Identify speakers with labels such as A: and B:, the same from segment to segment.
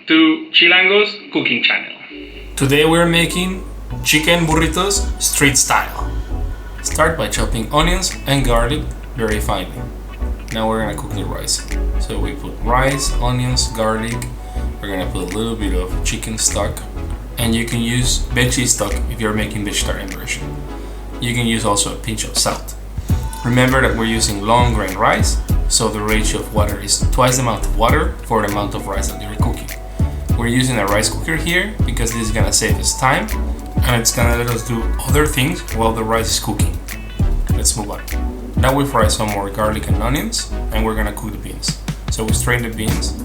A: to Chilango's cooking channel.
B: Today we're making chicken burritos street style. Start by chopping onions and garlic very finely. Now we're gonna cook the rice. So we put rice, onions, garlic. We're gonna put a little bit of chicken stock, and you can use veggie stock if you're making vegetarian version. You can use also a pinch of salt. Remember that we're using long grain rice, so the ratio of water is twice the amount of water for the amount of rice that you're cooking. We're using a rice cooker here because this is gonna save us time and it's gonna let us do other things while the rice is cooking. Let's move on. Now we fry some more garlic and onions and we're gonna cook the beans. So we strain the beans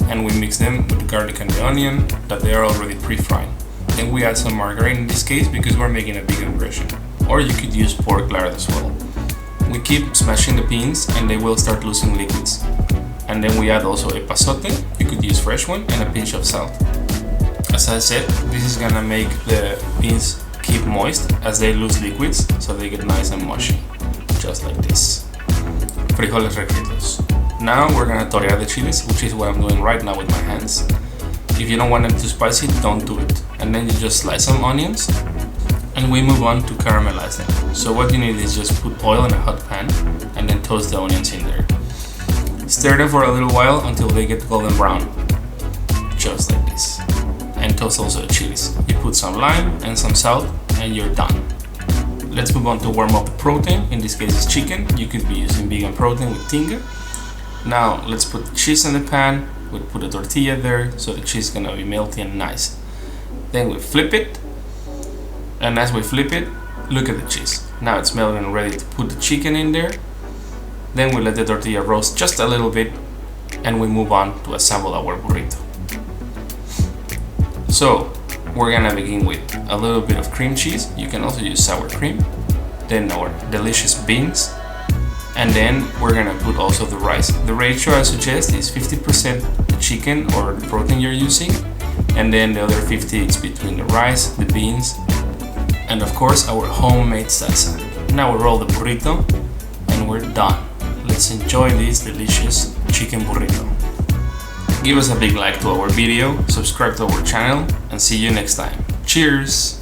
B: and we mix them with the garlic and the onion that they are already pre-fried. Then we add some margarine in this case because we're making a vegan version. Or you could use pork lard as well. We keep smashing the beans and they will start losing liquids. And then we add also a pasote, you could use fresh one, and a pinch of salt. As I said, this is gonna make the beans keep moist as they lose liquids, so they get nice and mushy, just like this. Frijoles refritos. Now we're gonna torear the chiles, which is what I'm doing right now with my hands. If you don't want them too spicy, don't do it. And then you just slice some onions, and we move on to caramelize them. So what you need is just put oil in a hot pan, and then toast the onions in there. Stir them for a little while until they get golden brown, just like this. And toast also the chilies. You put some lime and some salt and you're done. Let's move on to warm up the protein. In this case it's chicken. You could be using vegan protein with Tinga. Now let's put the cheese in the pan. We'll put a tortilla there so the cheese is gonna be melty and nice. Then we flip it, and as we flip it, look at the cheese. Now it's melted and ready to put the chicken in there. Then we let the tortilla roast just a little bit and we move on to assemble our burrito. So we're gonna begin with a little bit of cream cheese. You can also use sour cream. Then our delicious beans. And then we're gonna put also the rice. The ratio I suggest is 50% the chicken or the protein you're using. And then the other 50 is between the rice, the beans, and of course our homemade salsa. Now we roll the burrito and we're done. Let's enjoy this delicious chicken burrito. Give us a big like to our video, subscribe to our channel, and see you next time. Cheers!